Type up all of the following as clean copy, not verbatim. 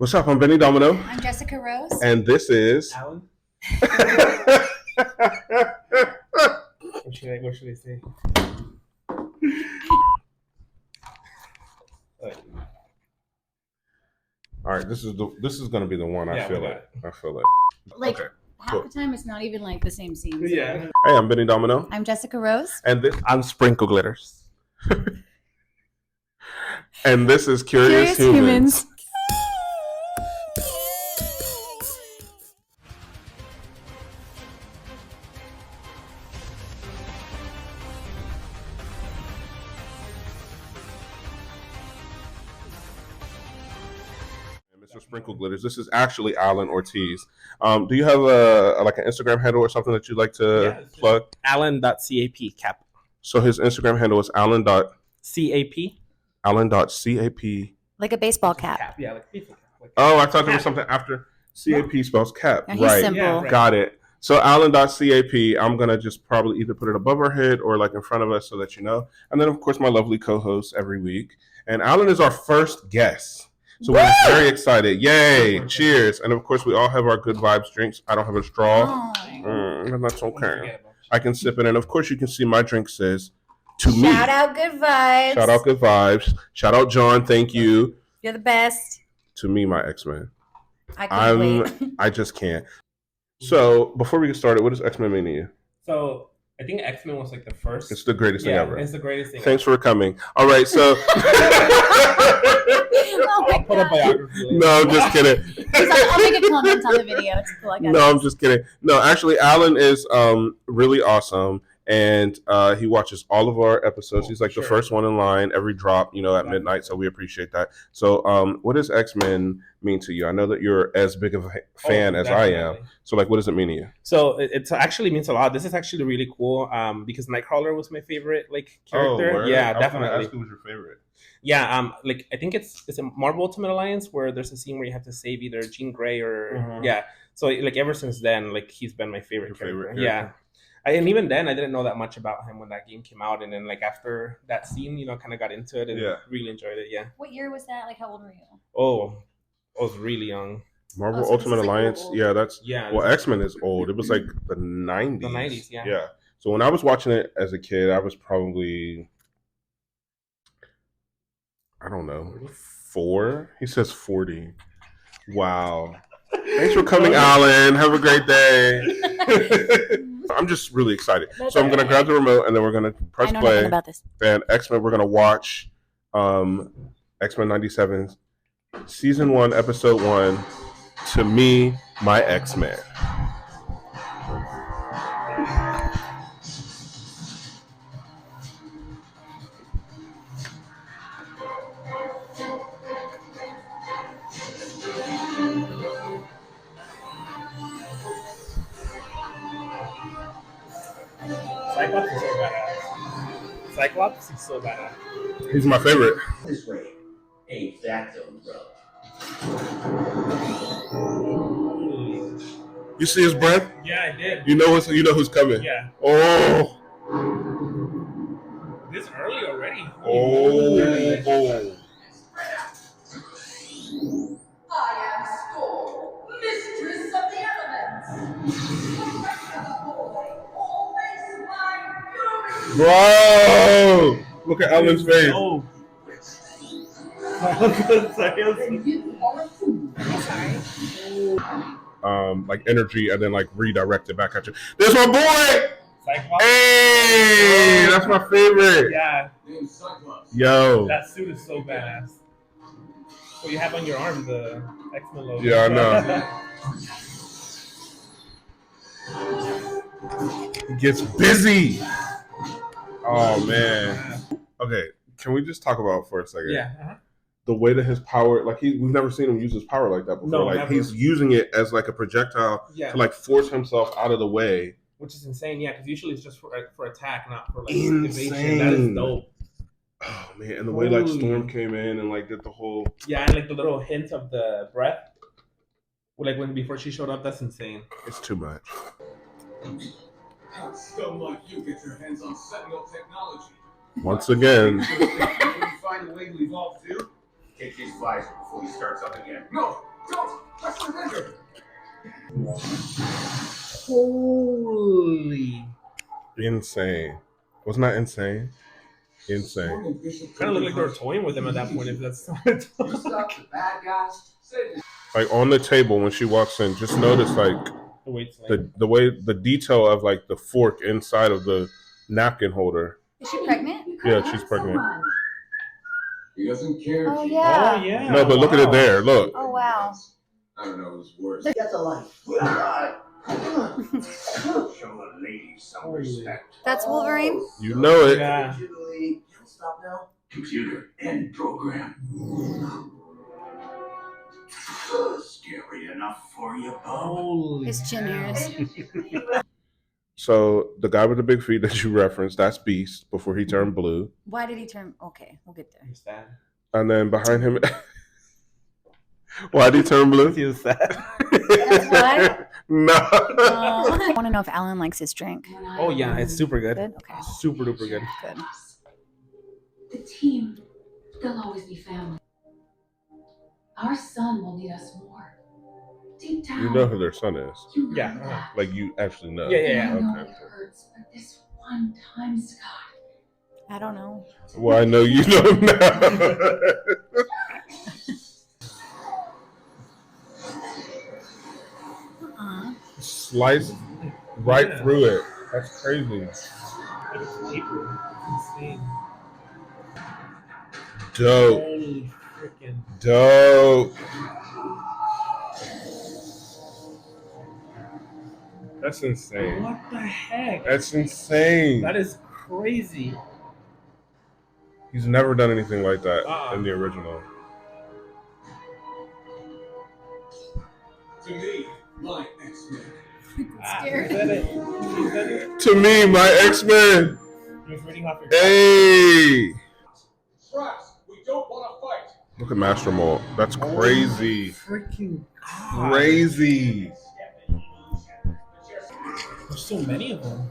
What's up? I'm Benny Domino. I'm Jessica Rose. And this is Alan. What should I say? All right, this is gonna be the one. I feel it. Like okay, half cool. the time, it's not even like the same scene. Yeah. Hey, I'm Benny Domino. I'm Jessica Rose. And I'm Sprinkle Glitters. And this is Curious Humans. Mr. Sprinkle Glitters. This is actually Alan Ortiz. Do you have an Instagram handle or something that you'd like to plug? Alan.cap. So his Instagram handle is Alan.cap. Alan.cap. Like a baseball cap. Yeah, like a baseball cap. Oh, I thought there was something after CAP spells cap. No, he's simple. Yeah, right. Got it. So Alan.cap, I'm going to just probably either put it above our head or like in front of us so that you know. And then, of course, my lovely co-host every week. And Alan is our first guest. So we're very excited. Yay. Cheers. And, of course, we all have our good vibes drinks. I don't have a straw. And that's okay. I can sip it. And, of course, you can see my drink says, to me. Shout out good vibes. Shout out good vibes. Shout out John. Thank you. You're the best. To me, my X-Men. I can't wait. I just can't. So, before we get started, what does X-Men mean to you? So, I think X-Men was like the first. It's the greatest thing ever. It's the greatest thing Thanks for coming. All right, so. I'll put a biography later. No, I'm just kidding. He's like, I'll make a comment on the video. It's cool. No, I'm just kidding. No, actually, Alan is really awesome. And he watches all of our episodes. He's like the first one in line, every drop, at midnight. So we appreciate that. So what does X-Men mean to you? I know that you're as big of a fan as I am. So like, what does it mean to you? So it actually means a lot. This is actually really cool because Nightcrawler was my favorite character. Oh, yeah, I definitely. was who was your favorite? Yeah, I think it's a Marvel Ultimate Alliance where there's a scene where you have to save either Jean Grey or So ever since then, he's been my favorite character. Yeah. And even then, I didn't know that much about him when that game came out. And then, after that scene, kind of got into it and really enjoyed it, yeah. What year was that? How old were you? Oh, I was really young. Marvel Ultimate Alliance? Yeah, that's... Yeah. Well, X-Men is old. It was the 90s. The 90s, yeah. Yeah. So when I was watching it as a kid, I was probably... I don't know. 4? He says 40. Wow. Thanks for coming, Alan. Have a great day. I'm just really excited. So I'm going to grab the remote and then we're going to press play. About this. And X-Men, we're going to watch X-Men 97, Season 1, Episode 1, To Me, My X-Men. Cyclops is so badass. He's my favorite. This way, ain't that the umbrella? You see his breath? Yeah, I did. You know who's coming? Yeah. Oh. This early already. Oh. I am Storm, mistress of the elements. Always my fury. Bro! Look at Ellen's face. Oh. Energy and then redirect it back at you. There's my boy! Cyclops? Hey! That's my favorite. Yeah. Yo. That suit is so badass. What you have on your arm, the X-Men logo. Yeah, I know. He gets busy. Oh, man. Okay, can we just talk about for a second? Yeah. Uh-huh. The way that his power, we've never seen him use his power like that before. No, never. He's using it as a projectile to force himself out of the way. Which is insane, yeah, because usually it's just for attack, not for Insane. evasion. That is dope. Oh man, and the way Storm came in and did the whole and the little hint of the breath, before she showed up, that's insane. It's too much. Scum like you get your hands on Sentinel technology. Once again. You find a way to evolve too? Take these flies before he starts up again. No, Holy. Insane. Wasn't that insane? Insane. Kind of looked like they were toying with him at that point. If that's You stop the bad guys. Like on the table when she walks in, just notice like the weight sling. the way the detail of like the fork inside of the napkin holder. Is she pregnant? Yeah, she's pregnant. He doesn't care. Oh, if yeah. Oh yeah. No, but look at it there. Look. Oh, wow. I don't know who's worse. That's a life. Show a lady some Holy. respect. That's Wolverine? You know it. Yeah. Usually, can't stop now. Computer end program. Scary enough for you, Bob. Holy. His chin hairs. So the guy with the big feet that you referenced, that's Beast before he turned blue. Why did he turn? Okay, we'll get there. He's sad. And then behind him, why did he turn blue? He was sad. That's why? No. I want to know if Alan likes his drink. Oh yeah, it's super good. Good? Okay. Super duper good. Good. The team, they'll always be family. Our son will need us more. Deep down, You know who their son is. you know Yeah, that. Like you actually know. Yeah, yeah, yeah. And I know Okay. it hurts, but this one time, Scott, I don't know. Well, I know you know now. Sliced right Yeah. through it. That's crazy. Paper. Insane. Dope. Holy freaking. Dope. That's insane. What the heck? That's insane. That is crazy. He's never done anything like that in the Uh-uh. original. To me, my X-Men. Scared. Is that it? Is that it? To me, my X-Men. He was reading off your. Hey. Trust, we don't want to fight. Look at Master Mold. That's crazy. Freaking God. Crazy. There's so many of them.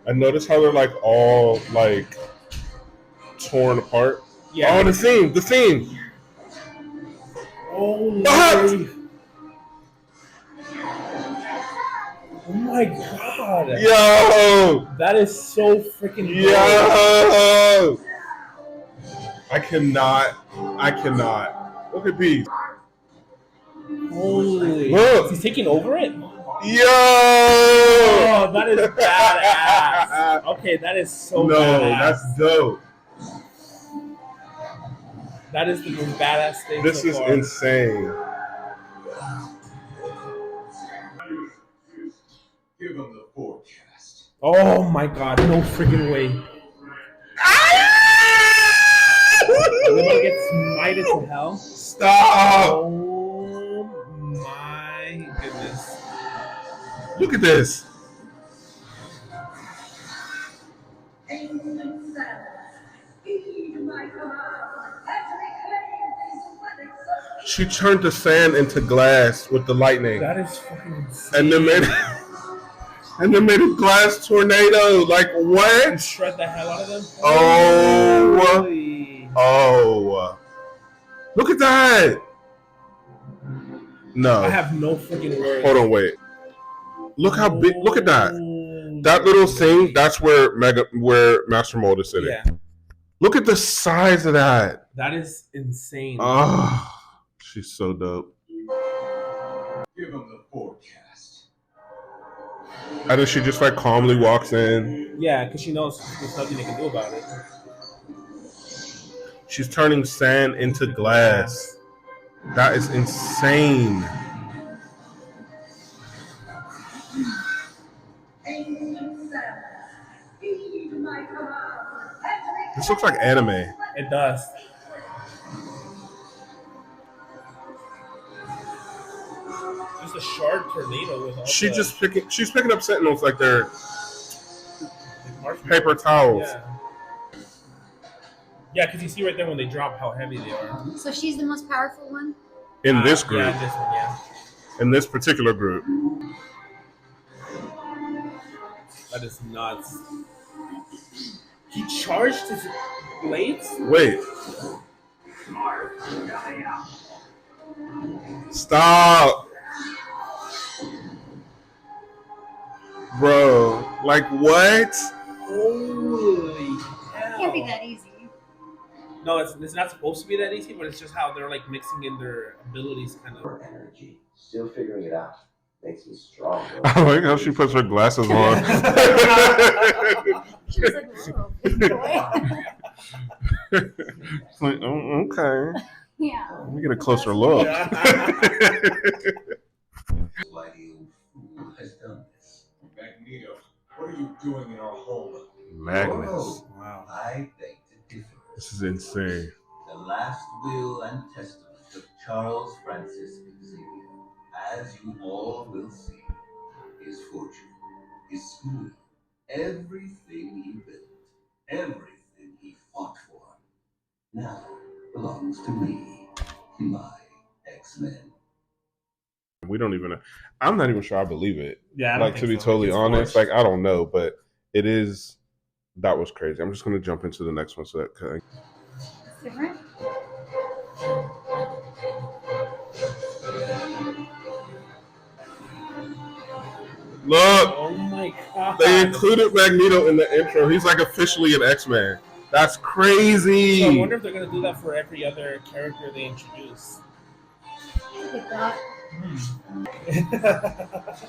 And notice how they're like all like torn apart. Yeah. Oh, the theme. The theme. Holy. What? Oh my God. Yo. That is so freaking good. Yo. I cannot. Look at these. Holy. Look. He's taking over it? Yo. Oh, that is badass. Okay, that is so No, badass. that's dope. That is the most badass thing This so is far. insane. Give him the forecast. Oh my God, no freaking way. Everybody gets smited to hell. Stop. Oh my goodness. Look at this. Ancient Sam, heed my command and reclaim these relics of She turned the sand into glass with the lightning. That is fucking insane. And then made a glass tornado. Like what? Shred the hell out of them. Oh. Holy. Oh. Look at that. No. I have no freaking words. Hold on, wait. Look how big. Look at that. That little thing. That's where Master Mold is sitting. Yeah, Look at the size of that. that is insane. Oh, she's so dope. Give him the forecast. And then she just like calmly walks in. Yeah, because she knows there's nothing they can do about it. She's turning sand into glass. That is insane. ancient Sam, heed my command and reclaim This looks like anime. It does. Just a shard tornado with all She's picking up sentinels like they're marshmallows. paper towels. Yeah. Yeah, because you see right there when they drop how heavy they are. So she's the most powerful one? In this group, Yeah, this one, yeah. in this particular group. That is nuts. He charged his blades? Wait. Stop. Bro, like what? Holy hell! Can't be that easy. No, it's not supposed to be that easy, but it's just how they're like mixing in their abilities, kind of. More energy. Still figuring it out. Makes me stronger. I like how she puts her glasses on. She was like, whoa, big boy. It's like, oh, okay. Yeah. Let me get a closer look. Why the old fool has done this? Magneto, what are you doing in our home? Magnus. Oh, Wow. I beg to differ. This is insane. The last will and testament of Charles Francis Xavier, as you all will see, his fortune, his school, everything he built, everything he fought for, now belongs to me, my X-Men. We don't even know. I'm not even sure I believe it. Yeah, I don't Like, think to be so. totally It's honest, forced. like, I don't know, but it is. That was crazy. I'm just going to jump into the next one. So that It's different. look, Oh my god! they included Magneto in the intro. He's like officially an X-Man. That's crazy. So I wonder if they're gonna do that for every other character they introduce. Look at that.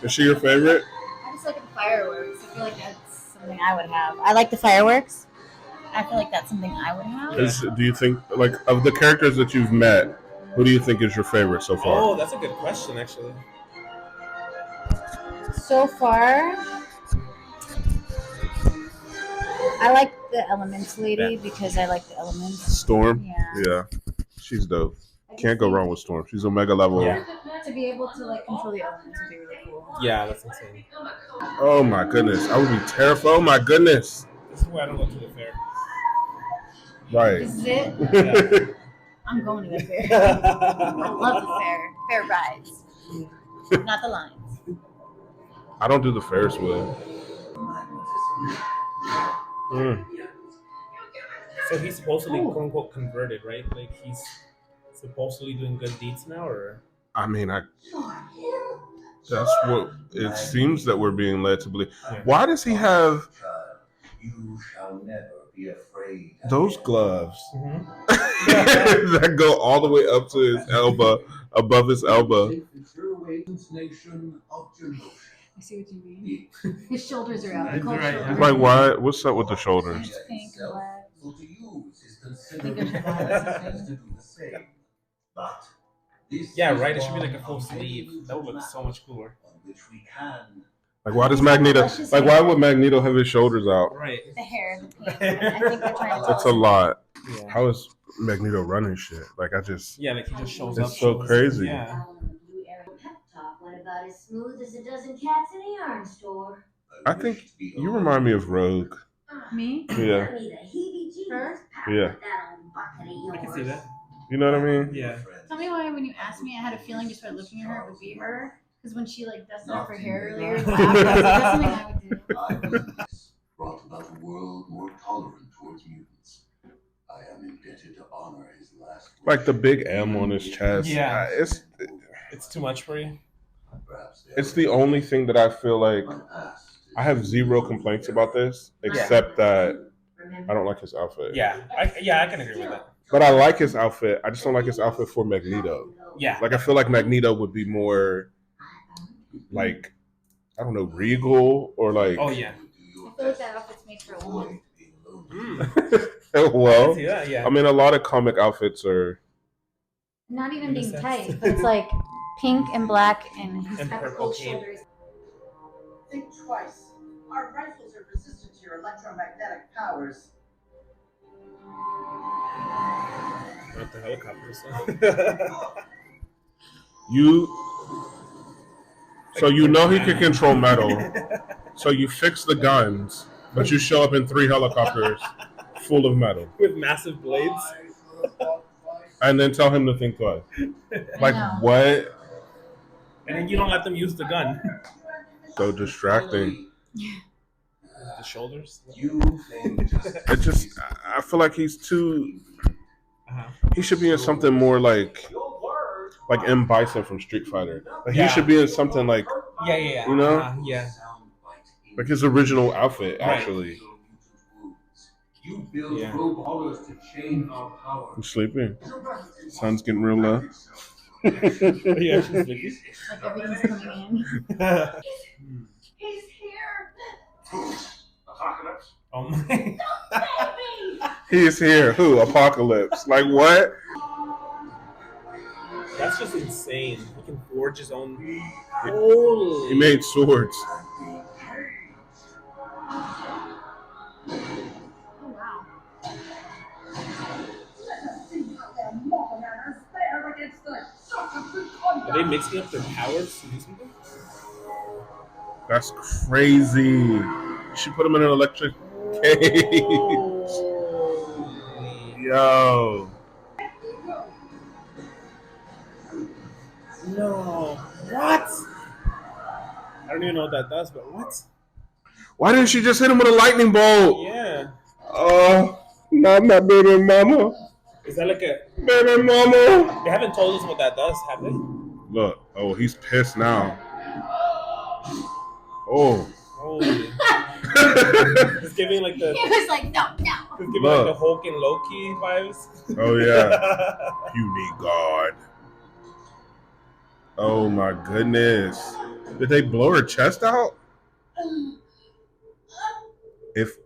Is she your favorite? I just look at the fireworks. I feel like that's something I would have. I like the fireworks. I feel like that's something I would have. Do you think, like, of the characters that you've met, who do you think is your favorite so far? Oh, that's a good question, actually. So far, I like the Elements lady because I like the elements. Storm? Yeah. Yeah. She's dope. Can't go wrong with Storm. She's Omega level. Yeah. To be able to like control the elements would be really cool. Yeah, that's insane. Oh my goodness. I would be terrified. Oh my goodness. This is why I don't go to the fair. Right. This is it. Yeah. I'm going to the fair. I love the fair. Fair rides, not the lines. I don't do the Ferris wheel. Mm. So he's supposedly quote unquote converted, right? Like he's supposedly doing good deeds now, or I mean, that's what it seems that we're being led to believe. Yeah. Why does he have You shall never be afraid. those gloves Mhm. that go all the way up to his elbow, above his elbow? Nation of Genosha. I see what you mean. His shoulders are out. The cold Right. shoulders. Like, why? What's up with the shoulders? Pink and black. So to use is I think considered there's to do the same. But this Yeah, is right. It should be like a one full of sleeve. many That would look so much cooler. on which we can. Like, why does Magneto? Like, why would Magneto have his shoulders out? Right. The hair, the pink. I think they're trying to. It's a lot. Yeah. How is Magneto running shit? Like, I just. Yeah, like he just shows It's up. so shows- crazy. Yeah. Pep talk went about as smooth as a dozen cats in a yarn store. I think you remind me of Rogue. Me? Yeah. I need a heebie-jeebies Her? power Yeah. with that old bucket of I can see yours. that. You know what I mean? Yeah. Tell me why when you asked me, I had a feeling just by looking at her it would be her. Because when she like dusted off her hair earlier, and laughed, that's something I would do. Brought about a world more tolerant towards mutants. I am indebted to honor his last. Like the big M on his chest. Yeah. It's too much for you. it's the only thing that I feel like I have zero complaints about this, except that I don't like his outfit. Yeah. I can agree with that. But I like his outfit. I just don't like his outfit for Magneto. Yeah. Like, I feel like Magneto would be more, like, I don't know, regal or like. Oh yeah. I feel like that outfit's made for a woman. I Well, see that. Yeah. I mean, a lot of comic outfits are. Not even In a being sense. tight, but it's like pink and black and he's And got the purple cold cape. shoulders. Think twice. Our rifles are resistant to your electromagnetic powers. Not the helicopters. So you know he can control metal. So you fix the guns, but you show up in 3 helicopters full of metal, With massive blades. and then tell him to think twice. Like, know. what? And then you don't let them use the gun. So distracting. The shoulders. It just, I feel like he's too. Uh-huh. He should be in something more like M. Bison from Street Fighter. Like, Yeah. he should be in something like, Yeah. You know? Yeah. Like his original outfit, Right. actually. You build Yeah. robots to chain our power. I'm sleeping. Sun's getting real low. Are you actually sleepy? Like everything's coming in. He's here. Apocalypse. Oh my. Baby. He is here. Who? Apocalypse. Like what? That's just insane. He can forge his own. Holy. He made swords. Oh wow. Let us see how their mortal manners fare against the such a good Are they conduct. mixing up their powers to do something? That's crazy. You should put him in an electric cage. Holy. Yo. No. What? I don't even know what that does, but what? Why didn't she just hit him with a lightning bolt? Yeah. Oh, not my baby mama. Is that like a? Baby mama. They haven't told us what that does, have they? Look. Oh, he's pissed now. Oh. Holy. It's giving like the. He was like, no. It's giving Look. like the Hulk and Loki vibes. Oh, yeah. You need God. Oh, my goodness. Did they blow her chest out? If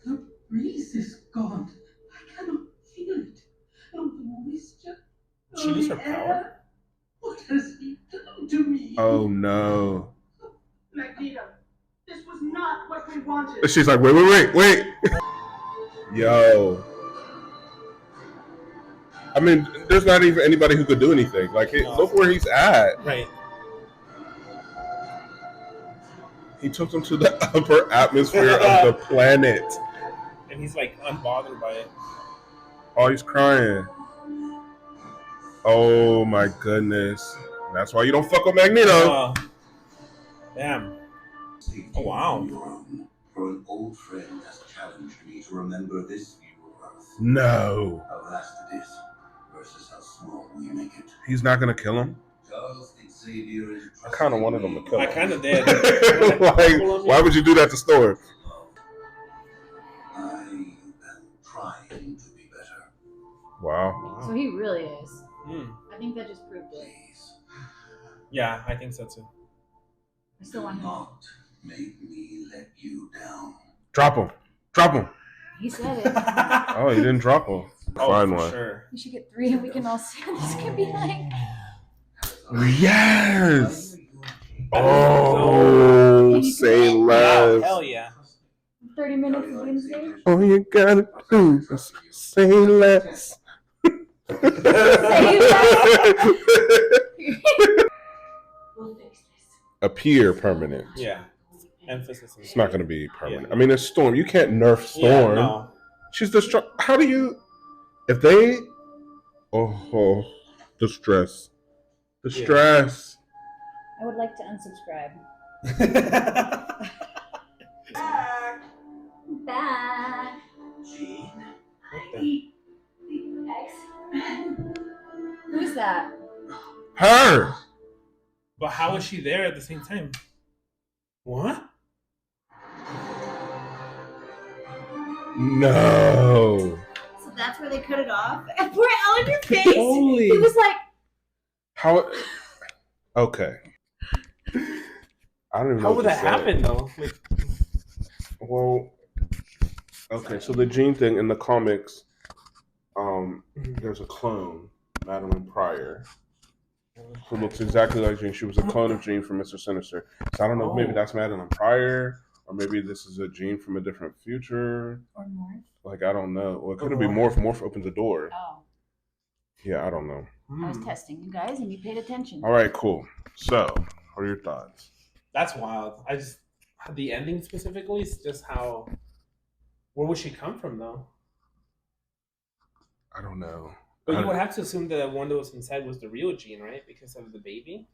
The breeze is gone. I cannot feel it. No moisture. Did she lose her power? What has he done to me? Oh no. Magneto, this was not what we wanted. She's like, wait. Yo. I mean, there's not even anybody who could do anything. Like, look where he's at. Right. He took them to the upper atmosphere of the planet. And he's like unbothered by it. Oh, he's crying. Oh my goodness. That's why you don't fuck with Magneto. Damn. Oh, wow. For an old friend has challenged me to remember this view of Earth. No. How vast it is versus how small we make it. He's not gonna kill him? Charles Xavier is I kind of wanted him to kill I him. kind of did. Like, why would you do that to Storm? I am trying to be better. Wow. So he really is. Hmm. I think that just proved it. Please, Yeah, I think so too. I still want him. not make me let you down. Drop him. He said it. Oh, he didn't drop him. Oh, Find for one. sure. We should get 3 and we can all see what this could be like. Yes. Oh, say Wow, less. hell yeah. 30 minutes is Wednesday. All you gotta do is say less. We'll fix this. Appear permanent. Yeah. Emphasis. It's not going to be permanent. Yeah. I mean, it's Storm. You can't nerf Yeah, Storm. no. She's the strong. How do you? If they, oh, the stress, the Yeah. stress. I would like to unsubscribe. Back. Jean, The X-Men. Who's that? Her. But how is she there at the same time? What? No. So that's where they cut it off? And poor Ellen, your face. Holy. He was like, How? Okay. I don't even know. How what would to that say. happen though? Like, Well, okay. So the Jean thing in the comics, there's a clone, Madeline Pryor, who looks exactly like Jean. She was a clone of Jean from Mr. Sinister. So I don't know if maybe that's Madeline Pryor, or maybe this is a Jean from a different future. or Morph. Like, I don't know. Well, it could be Morph. Morph opens the door. Oh, Yeah, I don't know. I was testing you guys and you paid attention. All right, cool. So, what are your thoughts? that's wild. I just the ending specifically is just how. Where would she come from though? I don't know. But I you would don't- have to assume that the one that was inside was the real Jean, right? Because of the baby,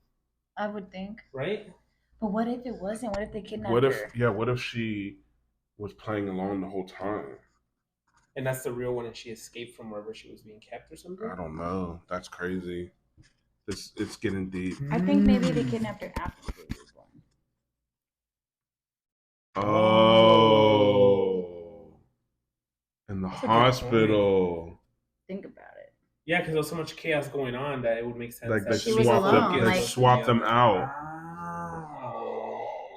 I would think. right? But what if it wasn't? What if they kidnapped What if? her? Yeah. What if she was playing along the whole time? And that's the real one, and she escaped from wherever she was being kept or something. I don't know. That's crazy. It's getting deep. I think maybe they kidnapped her after the baby was born. Oh. In the That's a good hospital. Think about it. Yeah, because there was so much chaos going on that it would make sense. Like that they she was swapped alone, them. They like- swapped them out. Oh.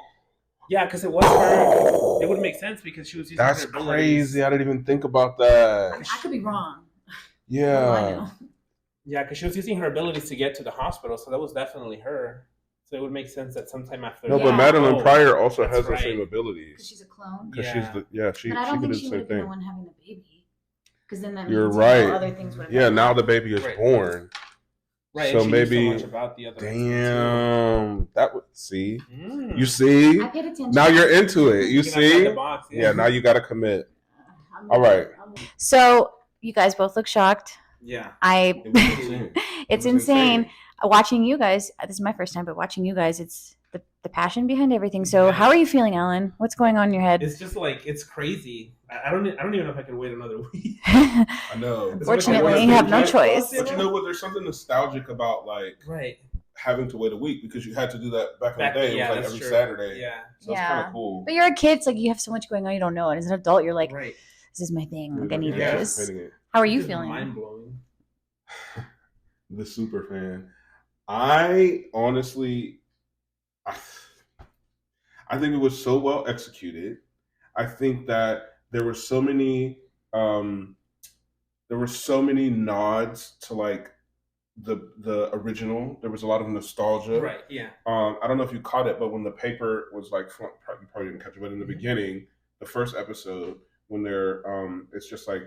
Yeah, because it was her. It would make sense because she was using That's her abilities. crazy. I didn't even think about that. I could be wrong. Yeah. What do I know? Yeah, because she was using her abilities to get to the hospital, so that was definitely her. So it would make sense that sometime after. No, Yeah. but Madeline Oh, Pryor also that's has the right. same Because abilities. she's a clone. Because Yeah. she's the she But I she don't could think do she the would same have been the thing. one having the baby. Because then that You're means right. other things would have Yeah, now the happened. baby is Right. born. Right, So and she knew maybe- so much about the other X-Men, Damn, that would see. too. You see? I paid attention. Now you're into it. You Thinking outside see? the box, Yeah, now you got to commit. I'm All right. So you guys both look shocked. Yeah. I. It was insane. It's It was insane. Watching you guys. This is my first time, but watching you guys, it's the passion behind everything. So Yeah. how are you feeling, Alan? What's going on in your head? It's just like it's crazy. I don't even know if I can wait another week. I know. Fortunately, you have no choice. But you know what? There's something nostalgic about like Right. having to wait a week because you had to do that back in Back- the day. It yeah, was like that's every true. Saturday. Yeah. So it's Yeah. kind of cool. But you're a kid. It's like you have so much going on, you don't know. And as an adult, you're like, Right. this is my thing. Like I need Yeah. this. Anticipating it. How are you It's feeling? Mind blowing. The super fan. I honestly, I think it was so well executed. I think that there were so many nods to like the original. There was a lot of nostalgia. Right. Yeah. I don't know if you caught it, but when the paper was like, you probably didn't catch it, but in the beginning, the first episode, when they're it's just like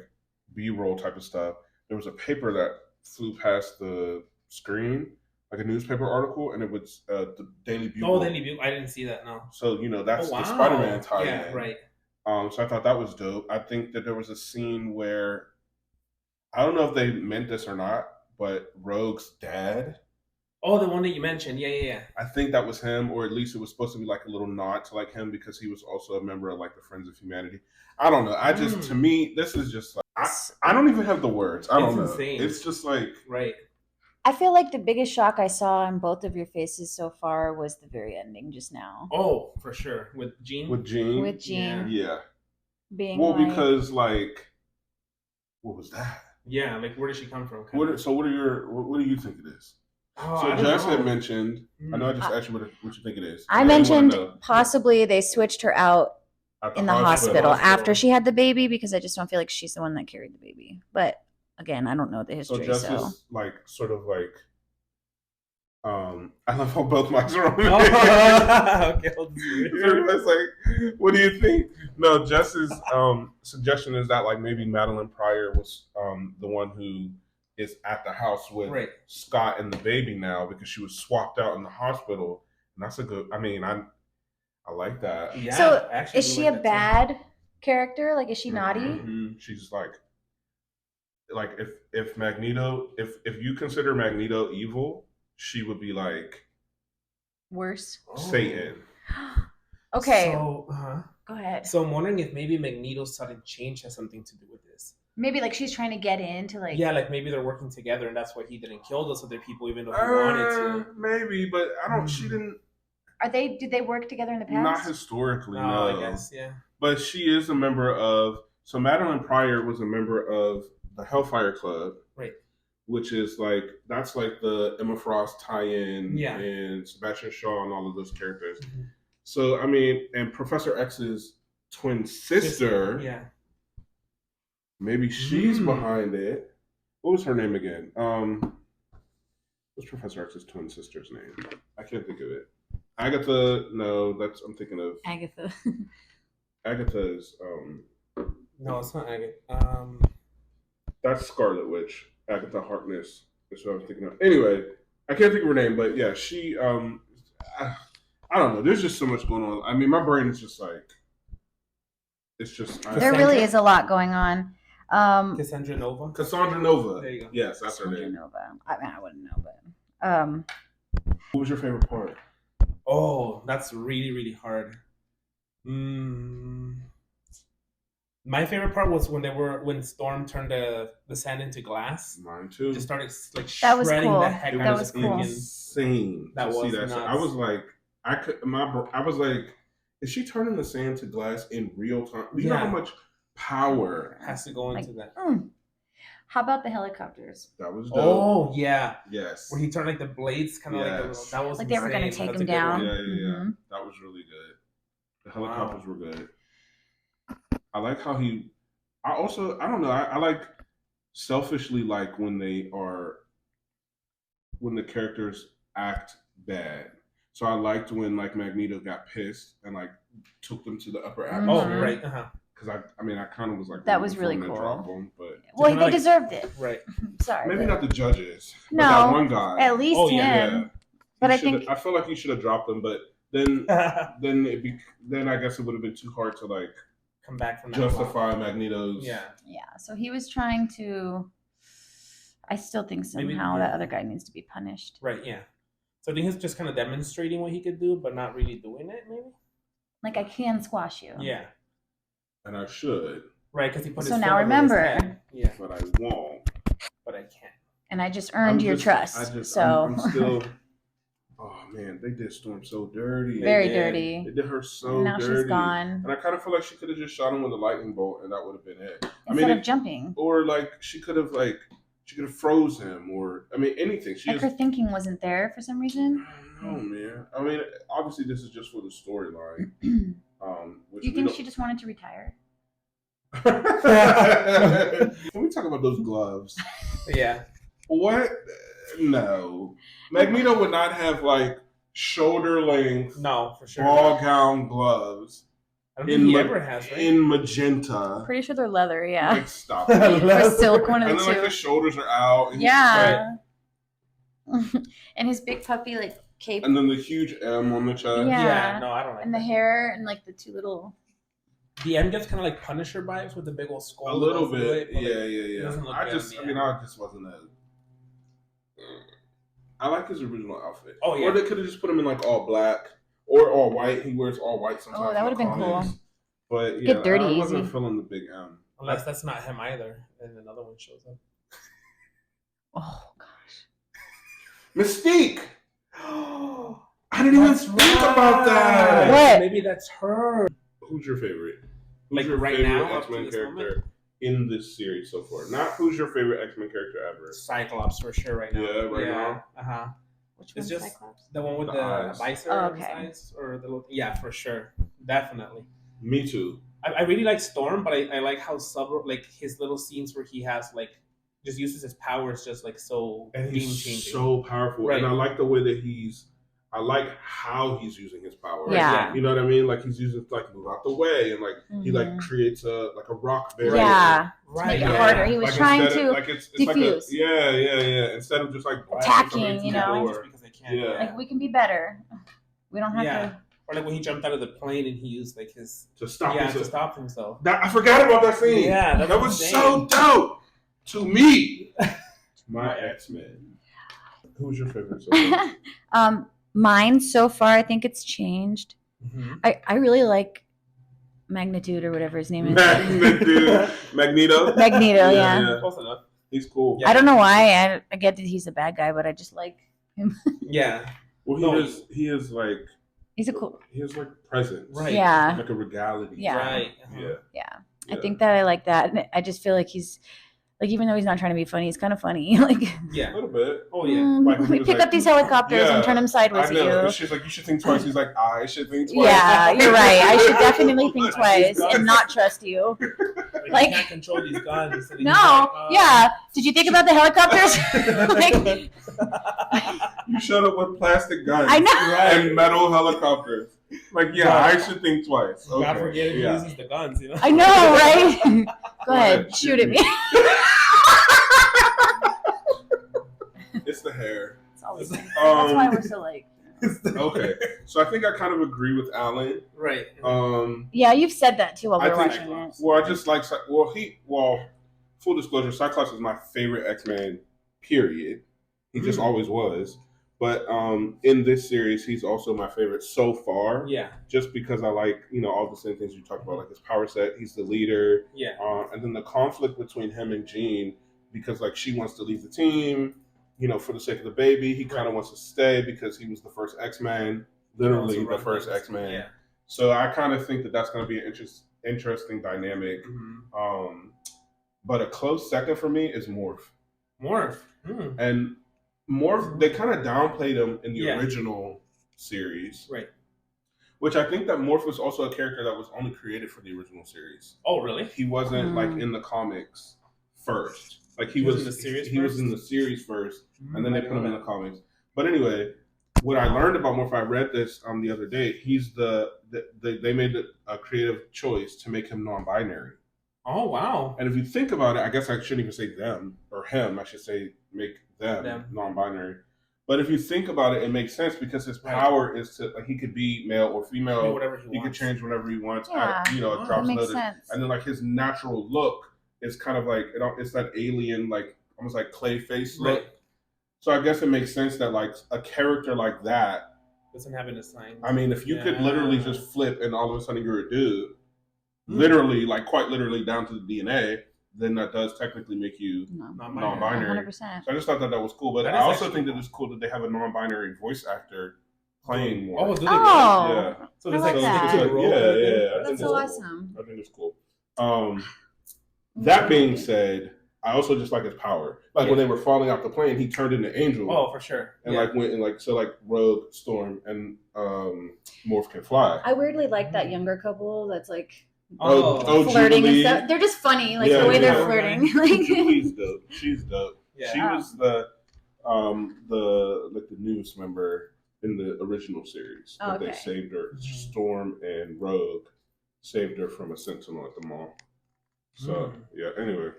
B-roll type of stuff. There was a paper that flew past the screen, like a newspaper article, and it was the Daily Bugle. Oh, Daily Bugle. I didn't see that. No. So that's Oh, wow. the Spider-Man tie-in. Yeah. Right. So I thought that was dope. I think that there was a scene where I don't know if they meant this or not, but Rogue's dad. Oh, the one that you mentioned. Yeah. Yeah. Yeah. I think that was him, or at least it was supposed to be like a little nod to like him because he was also a member of like the Friends of Humanity. I don't know. I just to me, this is just like I don't even have the words. I don't know. Insane. It's just like Right. I feel like the biggest shock I saw on both of your faces so far was the very ending just now. Oh, for sure. With Jean. with Jean. With Jean Yeah. being Well, like, because like, what was that? Yeah. Like, where did she come from? What do you think it is? Oh, So I don't Jess know. had mentioned. I know I just Mm. asked you what you think it is. I And didn't wanna mentioned know. possibly they switched her out At in the hospital Hospital. after she had the baby because I just don't feel like she's the one that carried the baby. But again, I don't know the So history. Jess So, is like sort of like. I love how both mics are on. Okay. I'll do it. So everybody's like, what do you think? No, Jess's suggestion is that like maybe Madeline Pryor was the one who is at the house with Right. Scott and the baby now because she was swapped out in the hospital, and that's a good. I mean, I like that. Yeah. so I actually is do she like a that, bad character? Like, is she naughty? Mhm. She's like if Magneto, if you consider Magneto evil, she would be like Worse. too. Oh. Satan. Okay, So, go ahead. so I'm wondering if maybe Magneto's sudden change has something to do with this. Maybe like she's trying to get into like. Yeah, like maybe they're working together, and that's why he didn't kill those other people, even though he wanted to. Maybe, but I don't. She didn't. Did they work together in the past? Not historically, Oh, no. I guess, yeah. But she is a member of. So Madeline Pryor was a member of the Hellfire Club, Right. which is like that's like the Emma Frost tie-in, Yeah. and Sebastian Shaw and all of those characters. Mhm. So I mean, and Professor X's twin sister, Yeah. maybe she's Mm. behind it. What was her name again? What's Professor X's twin sister's name? I can't think of it. Agatha. No, I'm thinking of Agatha. Agatha is No, it's not Agate. that's Scarlet Witch. Agatha Harkness is what I was thinking of. Anyway, I can't think of her name, but yeah, she I don't know. There's just so much going on. I mean, my brain is just like it's just There really is a lot going on. Cassandra Nova. Cassandra Nova. There you go. Yes, that's her Cassandra name. Nova. I mean, I wouldn't know, but What was your favorite part? Oh, that's really, really hard. My favorite part was when Storm turned the sand into glass. Mine too. Just started like That was shredding cool. the heck It out was of cool. insane That to see was that. nuts. I was like, I was like, is she turning the sand to glass in real time? Do you know how much power has to go into that? How about the helicopters? That was dope. Oh yeah, yes. where he turned like the blades kind of like a little. That was like they were gonna insane. take That's him a good one. down. Yeah. That was really good. The helicopters were good. I like how I don't know. I like selfishly like when the characters act bad. So I liked when like Magneto got pissed and like took them to the upper atmosphere. Oh right, Because I kind of was like that was really to drop cool. them, but well, they like, deserved it. Right. Sorry, maybe but... not the judges. No, but that one guy. At least him. Yeah. But I think I feel like you should have dropped them, but then then I guess it would have been too hard to like come back from that justify Magneto's. Yeah. So he was trying to. I still think somehow that other guy needs to be punished. Right. Yeah. So I think he's just kind of demonstrating what he could do, but not really doing it. Maybe. Like I can squash you. Yeah. And I should. Right, because he put. So his now foot over remember. his head. Yeah. But I won't. But I can't. And I just earned your trust. I'm still. Oh man, they did Storm so dirty. Very dirty. They did her so and now dirty. she's gone. And I kind of feel like she could have just shot him with a lightning bolt, and that would have been it. Instead of jumping. Or like she could have froze him, or anything. Her thinking wasn't there for some reason. I don't know, man. I mean, obviously this is just for the storyline. Do you think she just wanted to retire? Can we talk about those gloves? Yeah. What? No. Magneto would not have like shoulder length. No, for sure. Ball gown gloves. I don't think he ever has, right? In magenta. Pretty sure they're leather, yeah. Like, stop. Or silk, one of the two. And then like the shoulders are out. And yeah. And his big puppy like cape. And then the huge M on the chest. Yeah. No, I don't like and that. the hair and like the two little. The M gets kind of like Punisher vibes with the big old skull. A little bit. Yeah. I just wasn't as. I like his original outfit. Oh yeah. Or they could have just put him in like all black or all white. He wears all white sometimes. Oh, that would have been cool. But yeah, get dirty I wasn't easy. feeling the big M. Unless that's not him either, and another one shows up. Oh gosh. Mystique. I didn't even think about that. What? Maybe that's her. Who's your favorite? Like your right favorite now, X-Men character in this series so far? Not who's your favorite X-Men character ever. Cyclops for sure right now. Yeah, right now. Which it's one's just Cyclops? The one with the eyes. visor on his eyes, or the little, yeah, for sure, definitely. Me too. I really like Storm, but I like how like his little scenes where he has like just uses his powers just like so and game he's changing, so powerful. Right. And I like the way that I like how he's using his power. Yeah. You know what I mean? Like he's using like move out the way and like he like creates a rock barrier. Yeah. Right. To make it harder. He was like trying it's to like it's defuse. Yeah. Instead of just like attacking, you know. Just because they can. Yeah. Like we can be better. We don't have to. Or like when he jumped out of the plane and he used like his to stop himself. I forgot about that scene. Yeah, that was so dope to me. My X-Men. Who's your favorite? So mine so far, I think it's changed. Mm-hmm. I really like Magnitude or whatever his name is. Magneto. Magneto, yeah. Close enough. He's cool. Yeah. I don't know why. I get that he's a bad guy, but I just like him. Yeah. Well, he is like. He's a cool. He has like presence. Right. Yeah. Like a regality. Yeah. Right. Yeah. I think that I like that. And I just feel like he's. Like, even though he's not trying to be funny, he's kind of funny. Like, yeah, a little bit. Oh, yeah. We pick up these helicopters and turn them sideways I know. at you. She's like, you should think twice. He's like, I should think twice. Yeah, you're right. I should definitely think twice and not trust you. Like, you can't control these guns. No, yeah. Did you think about the helicopters? Like, you showed up with plastic guns. I know. And metal helicopters. Like, I should think twice. Okay. God forget he uses the guns, you know? I know, right? Go ahead, shoot at me. It's the hair. It's always that's why we're so like. Okay, so I think I kind of agree with Alan. Right. Yeah, you've said that too while we were watching it. Well, I just like full disclosure, Cyclops is my favorite X-Men. Period. He just always was. But in this series, he's also my favorite so far. Yeah. Just because I like, all the same things you talked about, like his power set. He's the leader. Yeah. And then the conflict between him and Jean, because like she wants to leave the team, for the sake of the baby. He kind of wants to stay because he was the first X-Men, literally the first X-Men. Yeah. So I kind of think that that's going to be an interesting dynamic. Mm-hmm. But a close second for me is Morph. And Morph, they kind of downplayed him in the original series. Right. Which I think that Morph was also a character that was only created for the original series. Oh, really? He wasn't like in the comics first. Like he was in the series first? He was in the series first, and then they put him in the comics. But anyway, what I learned about Morph, I read this the other day. He's they made a creative choice to make him non-binary. Oh, wow. And if you think about it, I guess I shouldn't even say them or him. I should say make them. Non-binary. But if you think about it, it makes sense because his power is to he could be male or female. Whatever he could change whatever he wants. Yeah, at, a drop's notice. Sense. And then like his natural look is kind of like it's that alien like almost like clay face look. So I guess it makes sense that like a character like that doesn't have any signs. I mean, if you could literally just flip and all of a sudden you're a dude, literally like quite literally down to the DNA. Then that does technically make you non-binary. 100%. So I just thought that was cool. But I also think that it's cool that they have a non-binary voice actor playing more. Oh, do they? Yeah. So there's like that. Yeah. That's so awesome. I think it's cool. That being said, I also just like his power. Like when they were falling off the plane, he turned into Angel. Oh, for sure. And like went and like so like Rogue, Storm, and Morph can fly. I weirdly like that younger couple that's like Jubilee. flirting and stuff. They're just funny, like the way they're flirting. Like She's dope. She's dope. Yeah. She was the newest member in the original series. They saved her. Storm and Rogue saved her from a Sentinel at the mall. So anyway.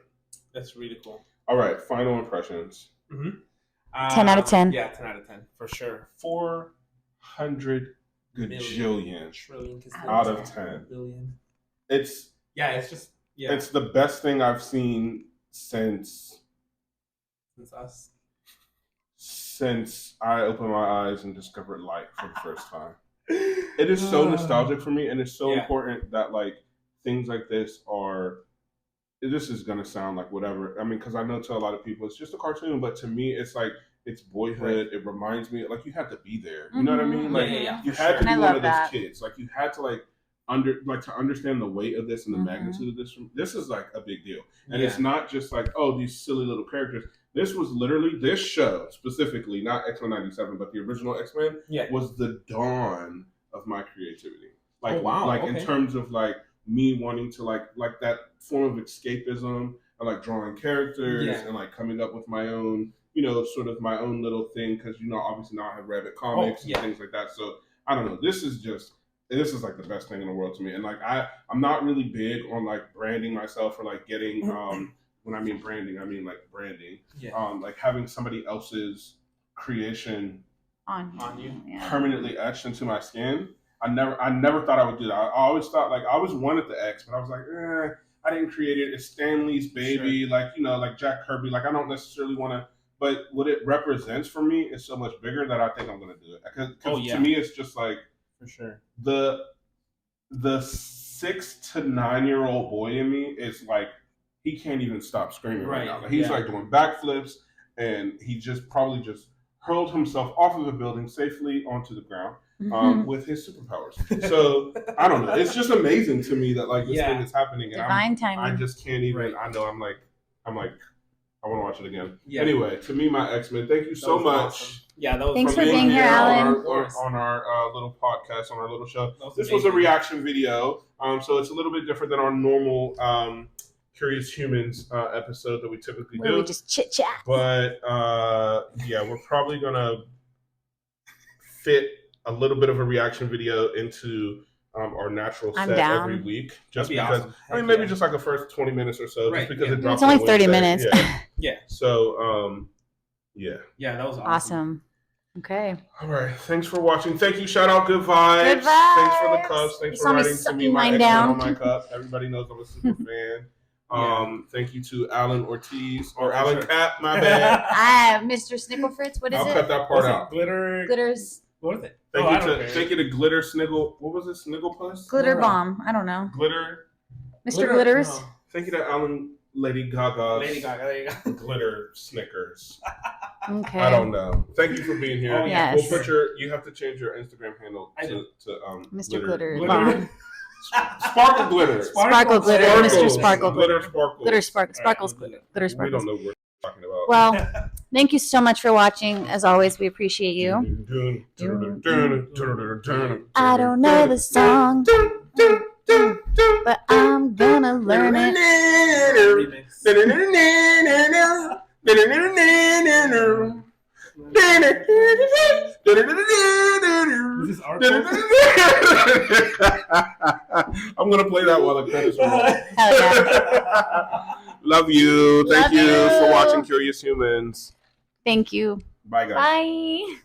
That's really cool. All right, final impressions. 10 out of 10. Yeah, 10 out of 10 for sure. 400 gajillion trillion out of 10. Billion. It's It's the best thing I've seen since us. Since I opened my eyes and discovered light for the first time. It is so nostalgic for me, and it's so important that like things like this are. This is gonna sound like whatever. I mean, because I know to a lot of people it's just a cartoon, but to me it's like it's boyhood. Right. It reminds me like you had to be there. You know what I mean? Like you had to be one of those kids. Like you had to to understand the weight of this and the magnitude of this. This is like a big deal, and it's not just like these silly little characters. This was literally this show specifically, not X-Men '97, but the original X-Men was the dawn of my creativity. Like in terms of like me wanting to like that form of escapism and like drawing characters and like coming up with my own, sort of my own little thing because obviously now I have Rabbit comics and things like that. So I don't know. This is like the best thing in the world to me. And like I'm not really big on like branding myself or like getting when I mean branding, I mean like branding. Like having somebody else's creation on you permanently etched into my skin. I never thought I would do that. I always thought like I always wanted the X, but I was like, I didn't create it. It's Stan Lee's baby, like like Jack Kirby. Like I don't necessarily want to, but what it represents for me is so much bigger that I think I'm going to do it. Because to me, it's just like for sure the 6 to 9 year old boy in me is like he can't even stop screaming right now. Like, he's like doing backflips, and he probably hurled himself off of the building safely onto the ground. With his superpowers. So I don't know. It's just amazing to me that like this thing is happening. And Divine timing. I just can't even. I know. I'm like. I want to watch it again. Yeah. Anyway, to me, my X-Men. Thank you so much. Awesome. Yeah, that was. Thanks for being here, Alan. On our little podcast, on our little show. This was a reaction video. So it's a little bit different than our normal Curious Humans episode that we typically do. We just chit chat. But we're probably gonna fit a little bit of a reaction video into our natural set every week. Just because, awesome. Maybe just like the first 20 minutes or so, just because it drops. It's only 30 minutes. Yeah. So, Yeah, that was awesome. Okay. All right. Thanks for watching. Thank you. Shout out Good Vibes. Thanks for the cups. Thanks for writing to me my X-Men on my cup. Everybody knows I'm a super fan. Thank you to Alan Ortiz or Alan Cap. My bad. Mr. Snicklefritz. What is I'll it? cut that part out. Glitters. What was it? Thank you to Glitter Sniggle. What was it? Sniggle Puss? Glitter bomb. I don't know. Glitter. Mr. Glitters. No. Thank you to Alan Lady Gaga. There you go. Glitter Snickers. Okay. I don't know. Thank you for being here. Oh, yes. We'll put you have to change your Instagram handle to Mr. Glitter. Sparkle Glitter. Sparkle Glitter. Mr. Sparkle Glitter. Glitter Sparkle. Glitter Sparkles Glitter. Glitter We Sparkles. don't know what we're talking about. Well, thank you so much for watching. As always, we appreciate you. I don't know the song, but I'm gonna learn it. This is our I'm gonna play that while the credits roll. Hell yeah. Love you. Thank Love you you. for watching Curious Humans. Thank you. Bye, guys. Bye.